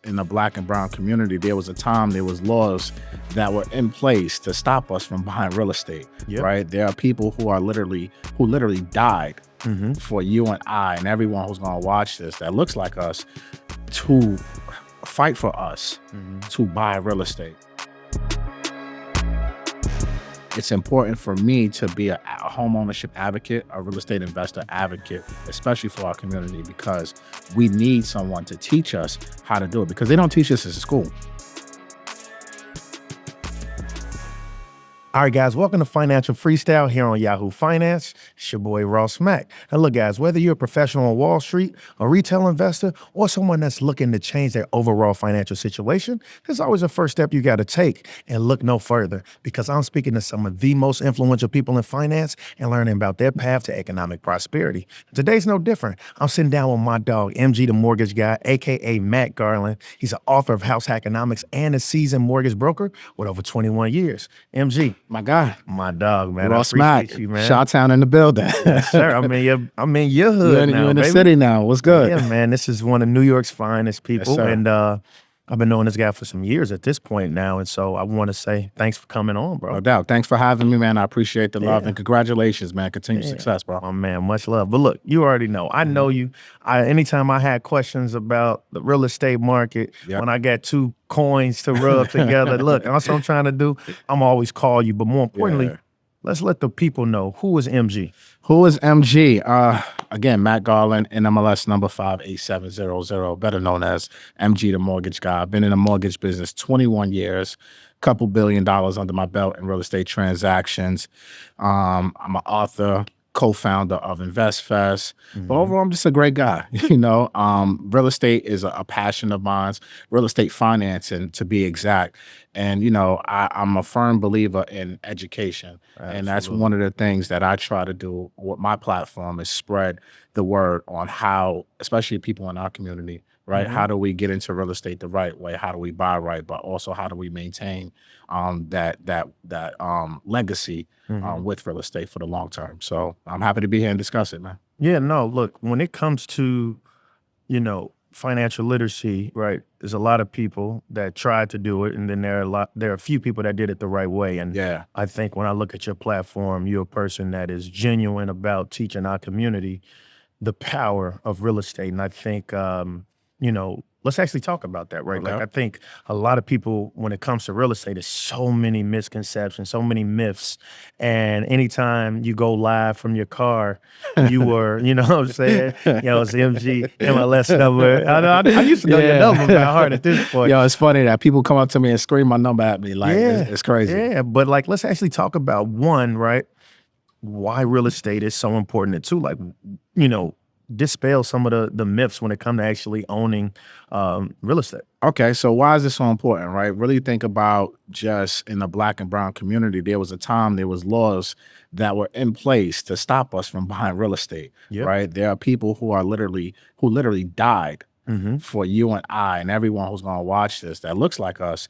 in the Black and brown community, there was a time, there was laws that were in place to stop us from buying real estate, right? There are people who literally died for you and I and everyone who's gonna watch this that looks like us to fight for us to buy real estate. It's important for me to be a homeownership advocate, a real estate investor advocate, especially for our community, because we need someone to teach us how to do it, because they don't teach us in school. All right, guys, welcome to Financial Freestyle here on Yahoo Finance. It's your boy, Ross Mack. Now, look, guys, whether you're a professional on Wall Street, a retail investor, or someone that's looking to change their overall financial situation, there's always a first step you got to take, and look no further, because I'm speaking to some of the most influential people in finance and learning about their path to economic prosperity. Today's no different. I'm sitting down with my dog, MG the Mortgage Guy, aka Matt Garland. He's an author of House Hackonomics and a seasoned mortgage broker with over 21 years. MG. My guy. My dog, man. Ross Mack, you, man. Chi-Town in the building. Yes, sir. I'm in your hood now, You're in the baby. city now. What's good? Yeah, man. This is one of New York's finest people. Yes, and I've been knowing this guy for some years at this point now. And so I want to say thanks for coming on, bro. No doubt. Thanks for having me, man. I appreciate the love and congratulations, man. Continued success, bro. Oh, man. Much love. But look, you already know. I know you. Anytime I had questions about the real estate market, when I got two coins to rub together, look, that's what I'm trying to do. I'm always call you. But more importantly, let's let the people know, who is MG? Who is MG? Again, Matt Garland, NMLS number 58700, better known as MG the Mortgage Guy. I've been in the mortgage business 21 years, couple $1 billion under my belt in real estate transactions. I'm an author, co-founder of InvestFest. But overall, I'm just a great guy. Real estate is a passion of mine, real estate financing to be exact. And, I'm a firm believer in education. Absolutely. And that's one of the things that I try to do with my platform is spread the word on how, especially people in our community, right? How do we get into real estate the right way? How do we buy right? But also, how do we maintain that legacy with real estate for the long term? So I'm happy to be here and discuss it, man. Yeah, no, look, when it comes to, financial literacy, right, there's a lot of people that tried to do it, and then there are a few people that did it the right way. And I think when I look at your platform, you're a person that is genuine about teaching our community the power of real estate. And I think, let's actually talk about that, right? Okay. Like, I think a lot of people, when it comes to real estate, there's so many misconceptions, so many myths. And anytime you go live from your car, you were, you know what I'm saying? It's MG, MLS number. I used to know your number by heart at this point. It's funny that people come up to me and scream my number at me. Like, it's crazy. Yeah, but like, let's actually talk about one, right? Why real estate is so important, and two, like, dispel some of the myths when it comes to actually owning real estate. Okay, so why is this so important, right? Really think about just in the Black and brown community, there was a time, there was laws that were in place to stop us from buying real estate, right? There are people who literally died for you and I and everyone who's gonna watch this that looks like us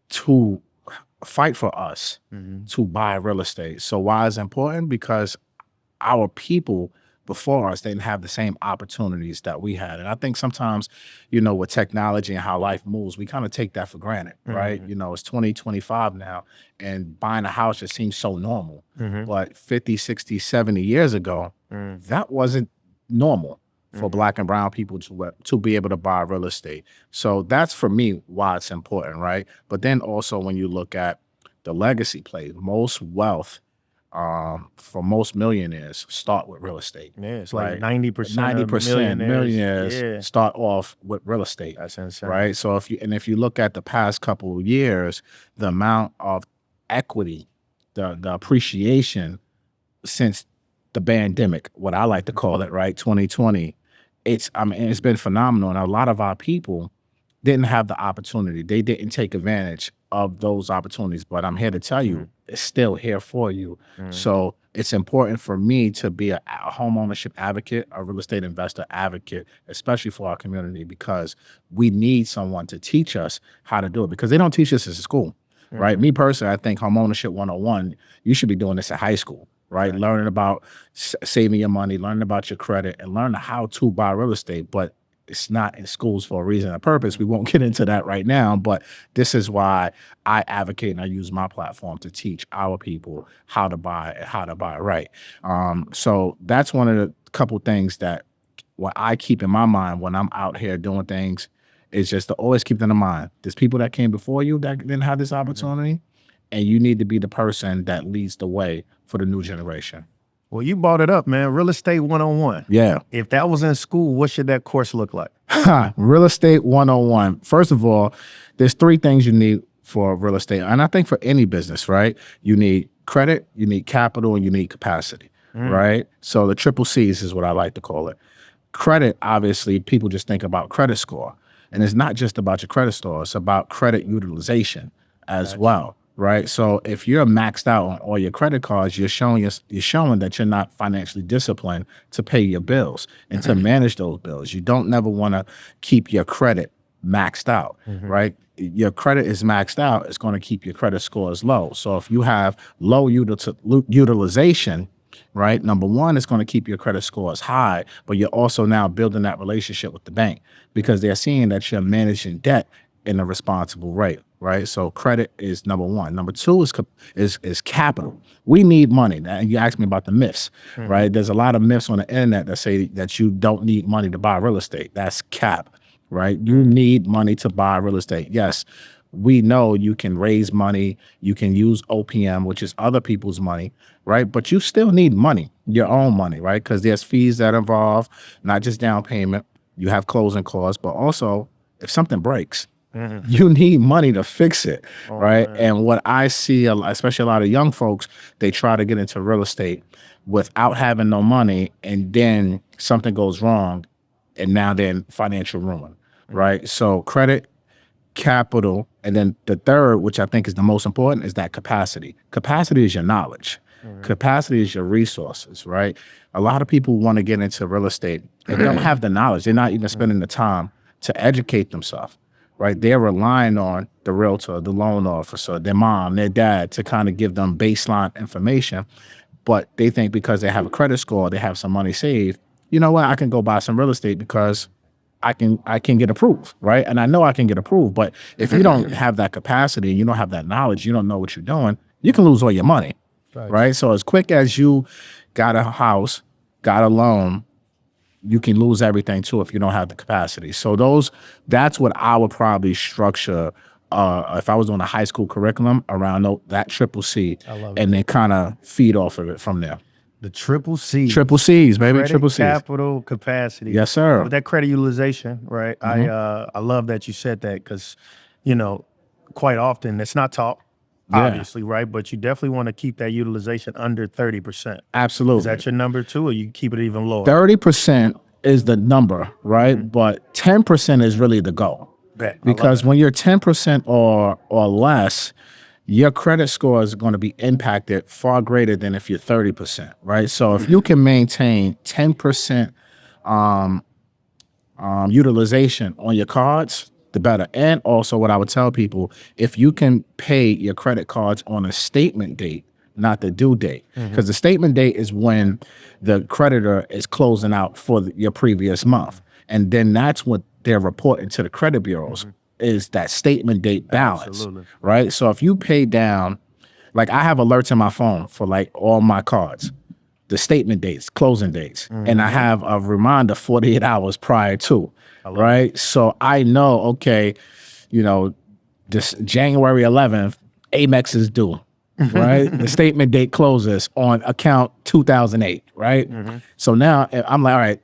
to fight for us to buy real estate. So why is it important? Because our people before us didn't have the same opportunities that we had. And I think sometimes, with technology and how life moves, we kind of take that for granted, right? It's 2025 now, and buying a house just seems so normal. But 50, 60, 70 years ago, that wasn't normal for Black and brown people to be able to buy real estate. So that's, for me, why it's important, right? But then also when you look at the legacy play, most wealth for most millionaires start with real estate. Yeah, it's like 90% millionaires start off with real estate. That's insane. Right? So if you look at the past couple of years, the amount of equity, the appreciation since the pandemic, what I like to call it, right, 2020, it's been phenomenal. And a lot of our people didn't have the opportunity. They didn't take advantage of those opportunities. But I'm here to tell you, it's still here for you. So it's important for me to be a homeownership advocate, a real estate investor advocate, especially for our community, because we need someone to teach us how to do it, because they don't teach us in school, right? Me personally, I think Homeownership 101, you should be doing this in high school, right? Learning about saving your money, learning about your credit, and learning how to buy real estate. But it's not in schools for a reason and a purpose. We won't get into that right now, but this is why I advocate and I use my platform to teach our people how to buy and how to buy right. So that's one of the couple things that what I keep in my mind when I'm out here doing things is just to always keep that in mind. There's people that came before you that didn't have this opportunity, and you need to be the person that leads the way for the new generation. Well, you brought it up, man. Real estate 101. Yeah. If that was in school, what should that course look like? Real estate 101. First of all, there's 3 things you need for real estate. And I think for any business, right? You need credit, you need capital, and you need capacity, right? So the triple C's is what I like to call it. Credit, obviously, people just think about credit score. And it's not just about your credit score. It's about credit utilization as well. Right. So if you're maxed out on all your credit cards, you're showing that you're not financially disciplined to pay your bills and to manage those bills. You don't never want to keep your credit maxed out. Right. Your credit is maxed out, it's going to keep your credit scores low. So if you have low utilization, right, number one, it's going to keep your credit scores high, but you're also now building that relationship with the bank because they're seeing that you're managing debt in a responsible rate. Right. So credit is number one. Number two is capital. We need money. Now, you asked me about the myths, right? There's a lot of myths on the internet that say that you don't need money to buy real estate. That's cap, right? You need money to buy real estate. Yes, we know you can raise money. You can use OPM, which is other people's money, right? But you still need money, your own money, right? Because there's fees that involve not just down payment. You have closing costs, but also if something breaks, you need money to fix it, right? Man. And what I see, especially a lot of young folks, they try to get into real estate without having no money, and then something goes wrong, and now they're in financial ruin, right? So credit, capital, and then the third, which I think is the most important, is that capacity. Capacity is your knowledge. Capacity is your resources, right? A lot of people want to get into real estate and don't have the knowledge. They're not even spending the time to educate themselves. Right, they're relying on the realtor, the loan officer, their mom, their dad to kind of give them baseline information. But they think because they have a credit score, they have some money saved. You know what? I can go buy some real estate because I can get approved, right? And I know I can get approved. But if you don't have that capacity, you don't have that knowledge, you don't know what you're doing, you can lose all your money, right? So as quick as you got a house, got a loan, you can lose everything too if you don't have the capacity. So that's what I would probably structure if I was doing a high school curriculum around that triple C, and then kind of feed off of it from there. The triple C's. Triple C's, baby. Credit, triple C's. Capital, capacity. Yes, sir. With that credit utilization, right? I love that you said that because, quite often it's not taught. Obviously, right? But you definitely want to keep that utilization under 30%. Absolutely. Is that your number too, or you keep it even lower? 30% is the number, right? But 10% is really the goal. Because when you're 10% or less, your credit score is going to be impacted far greater than if you're 30%, right? So if you can maintain 10% utilization on your cards, the better. And also what I would tell people, if you can pay your credit cards on a statement date, not the due date, because the statement date is when the creditor is closing out for your previous month. And then that's what they're reporting to the credit bureaus is that statement date balance, right? So if you pay down, like I have alerts in my phone for like all my cards, the statement dates, closing dates, and I have a reminder 48 hours prior to, right? So I know, okay, this January 11th, Amex is due, right? The statement date closes on account 2008, right? So now I'm like, all right,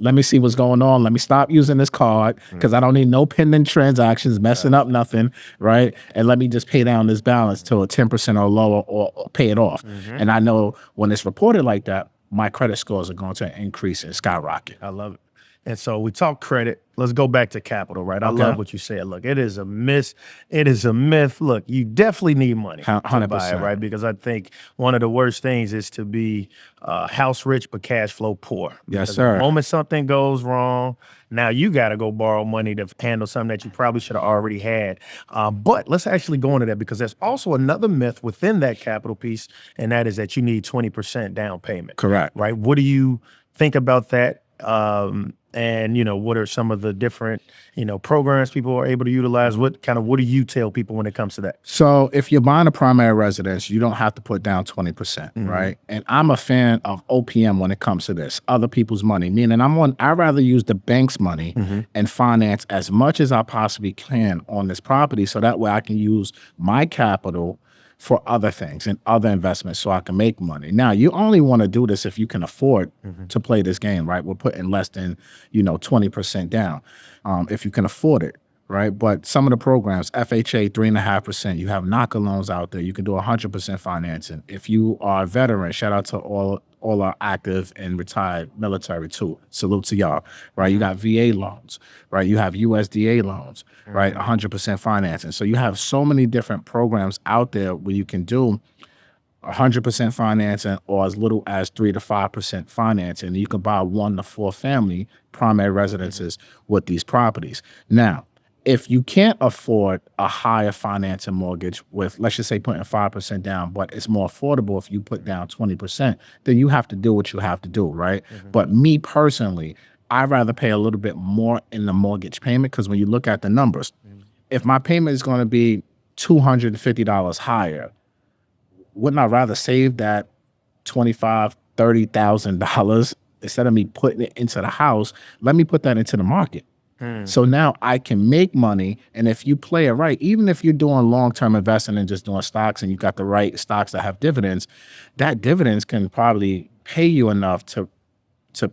let me see what's going on. Let me stop using this card because I don't need no pending transactions, messing up nothing, right? And let me just pay down this balance to a 10% or lower or pay it off. And I know when it's reported like that, my credit scores are going to increase and skyrocket. I love it. And so we talk credit. Let's go back to capital, right? I love what you said. Look, it is a myth. It is a myth. Look, you definitely need money 100%. To buy it, right? Because I think one of the worst things is to be house rich but cash flow poor. Yes, sir. The moment something goes wrong, now you got to go borrow money to handle something that you probably should have already had. But let's actually go into that because there's also another myth within that capital piece, and that is that you need 20% down payment. Correct. Right? What do you think about that? And, what are some of the different, programs people are able to utilize? What do you tell people when it comes to that? So if you're buying a primary residence, you don't have to put down 20%, right? And I'm a fan of OPM when it comes to this, other people's money, meaning I'd rather use the bank's money and finance as much as I possibly can on this property, so that way I can use my capital for other things and other investments so I can make money. Now, you only want to do this if you can afford to play this game, right? We're putting less than, 20% down, if you can afford it, right? But some of the programs, FHA, 3.5%, you have knocker loans out there. You can do 100% financing. If you are a veteran, shout out to all our active and retired military too. Salute to y'all, right? You got VA loans, right? You have USDA loans, right? 100% financing. So you have so many different programs out there where you can do 100% financing or as little as 3 to 5% financing. You can buy 1 to 4 family primary residences with these properties. Now, if you can't afford a higher financing mortgage with, let's just say, putting 5% down, but it's more affordable if you put down 20%, then you have to do what you have to do, right? But me personally, I'd rather pay a little bit more in the mortgage payment, because when you look at the numbers, if my payment is going to be $250 higher, wouldn't I rather save that $25,000, $30,000 instead of me putting it into the house? Let me put that into the market. So now I can make money. And if you play it right, even if you're doing long-term investing and just doing stocks and you got the right stocks that have dividends, that dividends can probably pay you enough to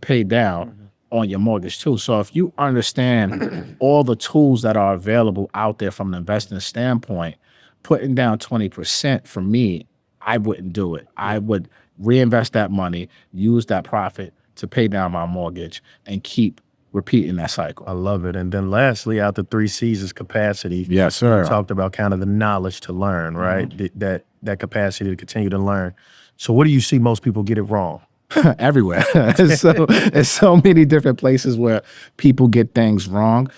pay down on your mortgage too. So if you understand all the tools that are available out there from an investing standpoint, putting down 20% for me, I wouldn't do it. I would reinvest that money, use that profit to pay down my mortgage, and keep repeating that cycle. I love it. And then lastly, out the 3 C's is capacity. Yes, sir. You talked about kind of the knowledge to learn, right? That capacity to continue to learn. So what do you see most people get it wrong? Everywhere. There's so many different places where people get things wrong.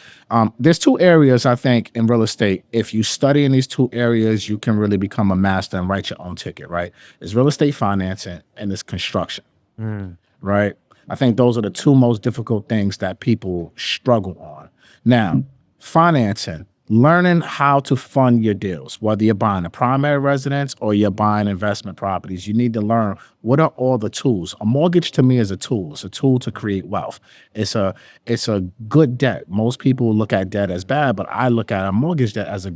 There's 2 areas, I think, in real estate. If you study in these 2 areas, you can really become a master and write your own ticket, right? It's real estate financing and it's construction, right? I think those are the 2 most difficult things that people struggle on. Now, financing, learning how to fund your deals, whether you're buying a primary residence or you're buying investment properties, you need to learn what are all the tools. A mortgage to me is a tool. It's a tool to create wealth. It's a good debt. Most people look at debt as bad, but I look at a mortgage debt as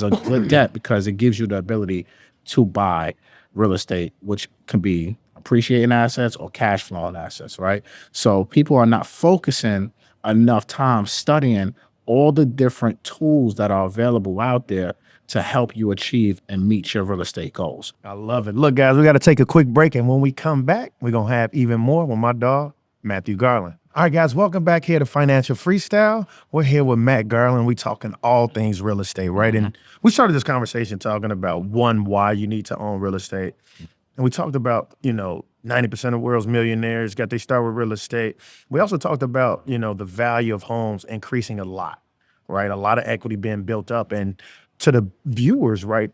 a good debt, because it gives you the ability to buy real estate, which can be appreciating assets or cash flowing assets, right? So people are not focusing enough time studying all the different tools that are available out there to help you achieve and meet your real estate goals. I love it. Look, guys, we got to take a quick break. And when we come back, we're going to have even more with my dog, Matthew Garland. All right, guys, welcome back here to Financial Freestyle. We're here with Matt Garland. We talking all things real estate, right? And we started this conversation talking about, one, why you need to own real estate. And we talked about, 90% of the world's millionaires got their start with real estate. We also talked about, the value of homes increasing a lot, right? A lot of equity being built up. And to the viewers, right,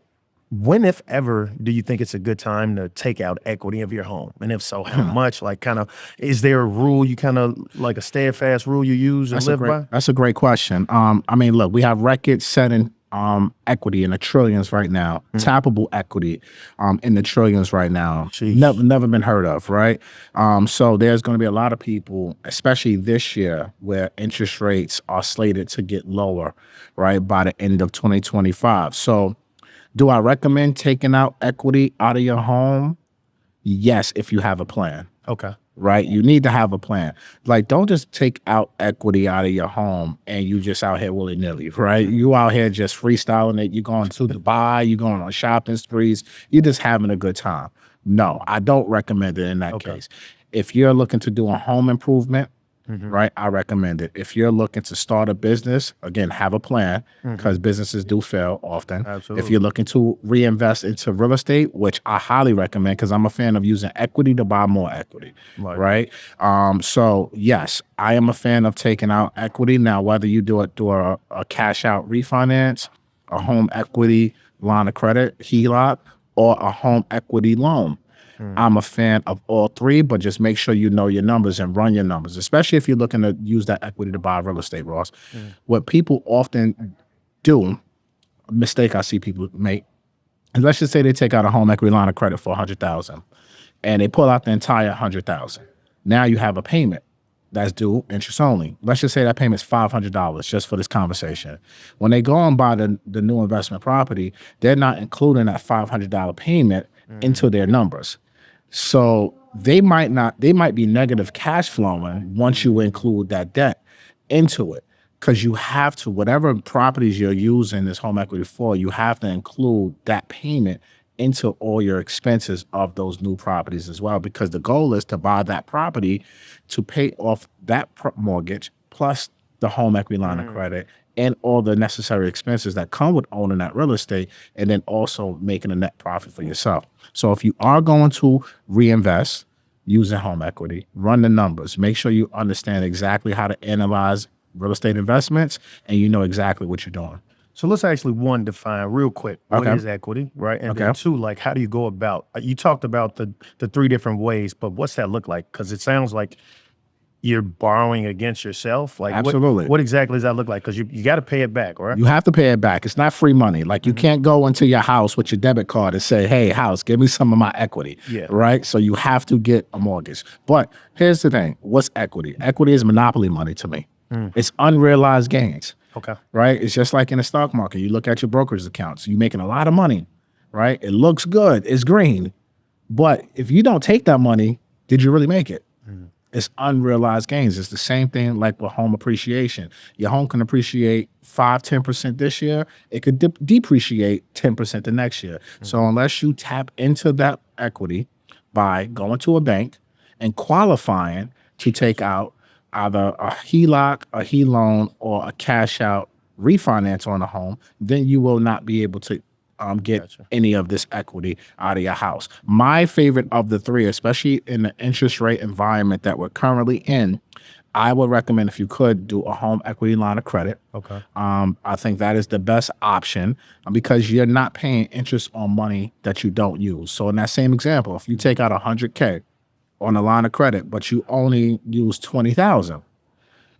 when, if ever, do you think it's a good time to take out equity of your home? And if so, how much? Like, kind of, is there a rule you kind of, like a steadfast rule you use and live by? That's a great question. I mean, look, we have records setting equity in the trillions right now, tappable equity in the trillions right now. Never been heard of, right? So there's going to be a lot of people, especially this year, where interest rates are slated to get lower, right, by the end of 2025. So do I recommend taking out equity out of your home? Yes, if you have a plan. Okay. Right? You need to have a plan. Like, don't just take out equity out of your home and you just out here willy-nilly, right? You out here just freestyling it. You're going to Dubai, you're going on shopping sprees. You're just having a good time. No, I don't recommend it in that case. If you're looking to do a home improvement, right, I recommend it. If you're looking to start a business, again, have a plan, because businesses do fail often. Absolutely. If you're looking to reinvest into real estate, which I highly recommend, because I'm a fan of using equity to buy more equity, right? So yes, I am a fan of taking out equity. Now, whether you do it through a cash out refinance, a home equity line of credit, HELOC, or a home equity loan, I'm a fan of all three, but just make sure you know your numbers and run your numbers, especially if you're looking to use that equity to buy real estate, Ross. What people often do, a mistake I see people make, and let's just say they take out a home equity line of credit for $100,000 and they pull out the entire $100,000. Now you have a payment that's due interest only. Let's just say that payment's $500 just for this conversation. When they go and buy the new investment property, they're not including that $500 payment into their numbers. So they might be negative cash flowing once you include that debt into it. Because you have to, whatever properties you're using this home equity for, you have to include that payment into all your expenses of those new properties as well. Because the goal is to buy that property to pay off that mortgage plus the home equity line of credit and all the necessary expenses that come with owning that real estate, and then also making a net profit for yourself. So if you are going to reinvest using home equity, run the numbers. Make sure you understand exactly how to analyze real estate investments, and you know exactly what you're doing. So let's actually, one, define real quick what is equity, right? And then two, like, how do you go about, you talked about the three different ways, but what's that look like? Because it sounds like you're borrowing against yourself. Like, absolutely. What exactly does that look like? Because you got to pay it back, right? You have to pay it back. It's not free money. Like, you can't go into your house with your debit card and say, hey, house, give me some of my equity, right? So you have to get a mortgage. But here's the thing. What's equity? Equity is monopoly money to me. It's unrealized gains. Okay. Right? It's just like in the stock market. You look at your brokerage accounts. You're making a lot of money, right? It looks good. It's green. But if you don't take that money, did you really make it? It's unrealized gains. It's the same thing like with home appreciation. Your home can appreciate 5-10% this year. It could depreciate 10% the next year. So unless you tap into that equity by going to a bank and qualifying to take out either a HELOC, a HELoan, or a cash out refinance on a home, then you will not be able to get any of this equity out of your house. My favorite of the three, especially in the interest rate environment that we're currently in, I would recommend, if you could, do a home equity line of credit. Okay. I think that is the best option because you're not paying interest on money that you don't use. So in that same example, if you take out $100K on a line of credit, but you only use $20,000,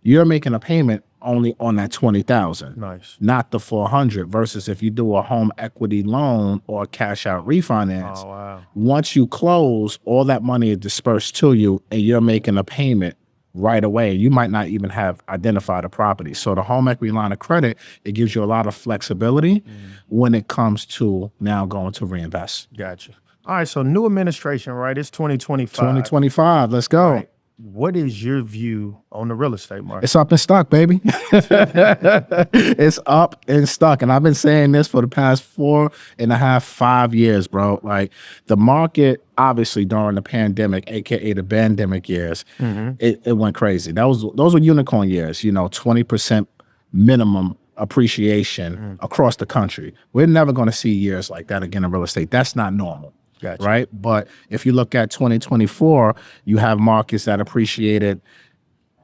you're making a payment only on that $20,000, nice, not the $400. Versus if you do a home equity loan or a cash out refinance, once you close, all that money is dispersed to you, and you're making a payment right away. You might not even have identified a property. So the home equity line of credit, it gives you a lot of flexibility when it comes to now going to reinvest. Gotcha. All right, so new administration, right? It's 2025. 2025, let's go. Right. What is your view on the real estate market? It's up and stuck, baby. It's up and stuck. And I've been saying this for the past 4.5, 5 years, bro. Like, the market, obviously during the pandemic, AKA the pandemic years, it went crazy. Those were unicorn years, 20% minimum appreciation across the country. We're never going to see years like that again in real estate. That's not normal. Gotcha. Right. But if you look at 2024, you have markets that appreciated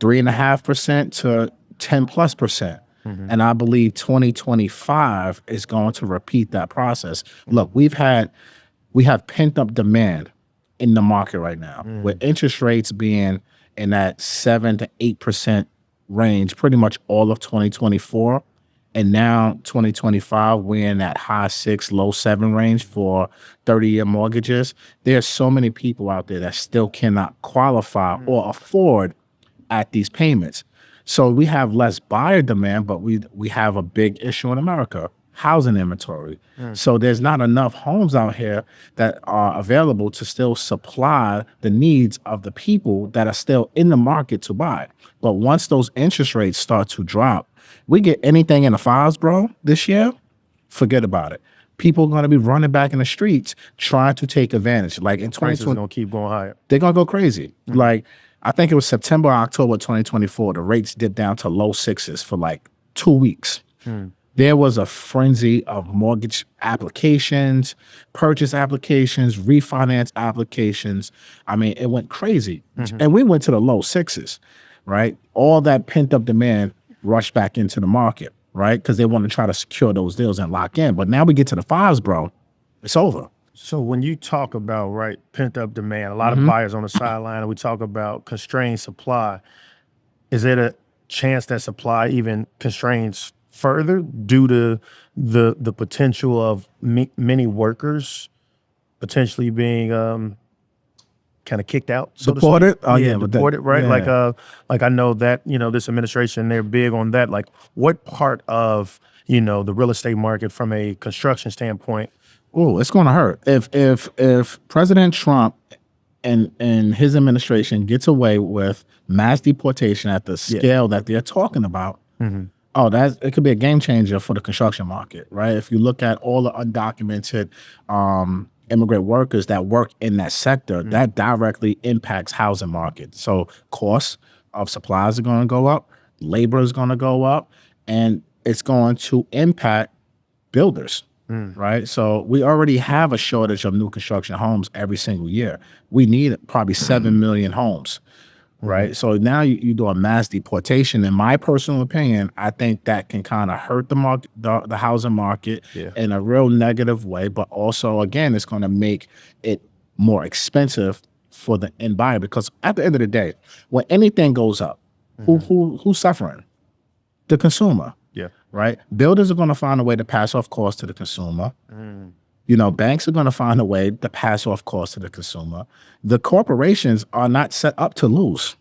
3.5% to 10+%. And I believe 2025 is going to repeat that process. Look, we have pent up demand in the market right now, with interest rates being in that 7 to 8% range pretty much all of 2024. And now 2025, we're in that high 6, low 7 range for 30-year mortgages. There's so many people out there that still cannot qualify or afford at these payments. So we have less buyer demand, but we have a big issue in America, housing inventory. So there's not enough homes out here that are available to still supply the needs of the people that are still in the market to buy. But once those interest rates start to drop, we get anything in the fives, bro, this year, forget about it. People are going to be running back in the streets trying to take advantage. Like in 2020, prices going to keep going higher. They're going to go crazy. Like, I think it was September, October 2024, the rates dipped down to low 6s for like 2 weeks. There was a frenzy of mortgage applications, purchase applications, refinance applications. I mean, it went crazy. And we went to the low 6s, right? All that pent up demand rush back into the market, right? Because they want to try to secure those deals and lock in. But now we get to the fives, bro. It's over. So when you talk about, right, pent up demand, a lot of buyers on the sideline, and we talk about constrained supply, is there a chance that supply even constrains further due to the potential of many workers potentially being kind of kicked out, so to speak? Deported? Oh yeah, but Deported, right? yeah. Like I know that, this administration, they're big on that. Like what part of, the real estate market from a construction standpoint? Oh, it's going to hurt if President Trump and his administration gets away with mass deportation at the scale that they're talking about. Oh, it could be a game changer for the construction market, right? If you look at all the undocumented immigrant workers that work in that sector, that directly impacts housing market. So costs of supplies are going to go up, labor is going to go up, and it's going to impact builders. Right. So we already have a shortage of new construction homes every single year. We need probably 7 million homes. Right. So now you do a mass deportation. In my personal opinion, I think that can kind of hurt the market, the housing market in a real negative way. But also, again, it's going to make it more expensive for the end buyer, because at the end of the day, when anything goes up, who's suffering? The consumer. Yeah. Right? Builders are going to find a way to pass off costs to the consumer. Banks are going to find a way to pass off costs to the consumer. The corporations are not set up to lose.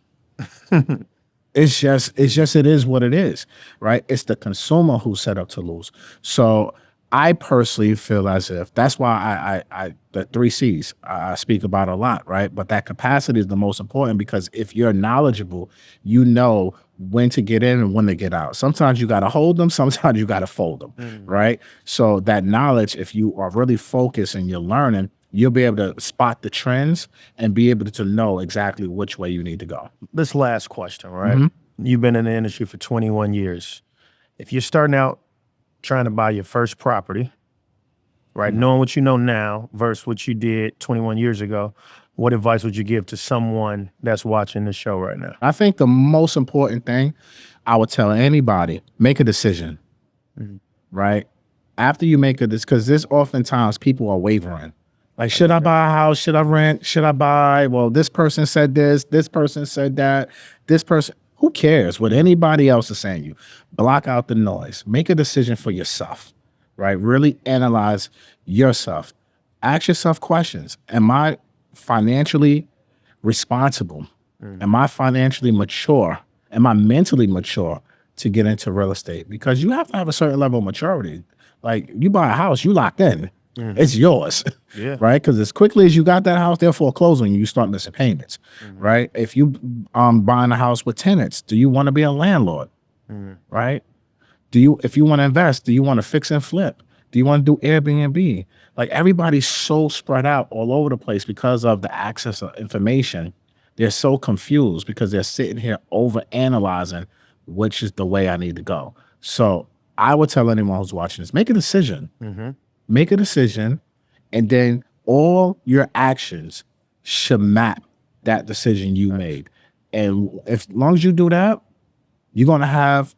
It is what it is, right? It's the consumer who's set up to lose. So I personally feel as if that's why I the 3 C's I speak about a lot, right? But that capacity is the most important, because if you're knowledgeable, you know when to get in and when to get out. Sometimes you got to hold them, sometimes you got to fold them, right? So that knowledge, if you are really focused and you're learning, you'll be able to spot the trends and be able to know exactly which way you need to go. This last question, right? You've been in the industry for 21 years. If you're starting out trying to buy your first property, right, knowing what you know now versus what you did 21 years ago, what advice would you give to someone that's watching the show right now? I think the most important thing I would tell anybody, make a decision, right? After you make because there's oftentimes people are wavering. Like, should I buy a house? Should I rent? Should I buy? Well, this person said this person said that, this person, who cares what anybody else is saying? You block out the noise, make a decision for yourself, right? Really analyze yourself. Ask yourself questions. Am I financially responsible? Am I financially mature? Am I mentally mature to get into real estate? Because you have to have a certain level of maturity. Like, you buy a house, you locked in. It's yours, right? Because as quickly as you got that house, they're foreclosing you start missing payments, right? If you buying a house with tenants, do you want to be a landlord, right? If you want to invest, do you want to fix and flip? Do you want to do Airbnb? Like, everybody's so spread out all over the place because of the access of information. They're so confused because they're sitting here over analyzing which is the way I need to go. So I would tell anyone who's watching this, make a decision. Make a decision, and then all your actions should map that decision you made. And as long as you do that, you're going to have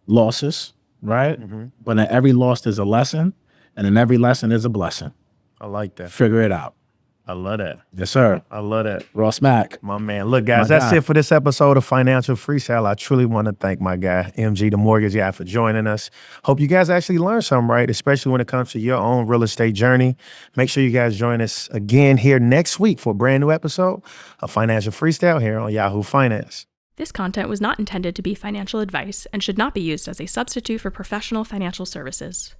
losses, right? But in every loss, there's a lesson, and in every lesson, there's a blessing. I like that. Figure it out. I love that. Yes, sir. I love that. Ross Mack. My man. Look, guys, that's it for this episode of Financial Freestyle. I truly want to thank my guy, MG, the mortgage guy, for joining us. Hope you guys actually learned something, right? Especially when it comes to your own real estate journey. Make sure you guys join us again here next week for a brand new episode of Financial Freestyle here on Yahoo Finance. This content was not intended to be financial advice and should not be used as a substitute for professional financial services.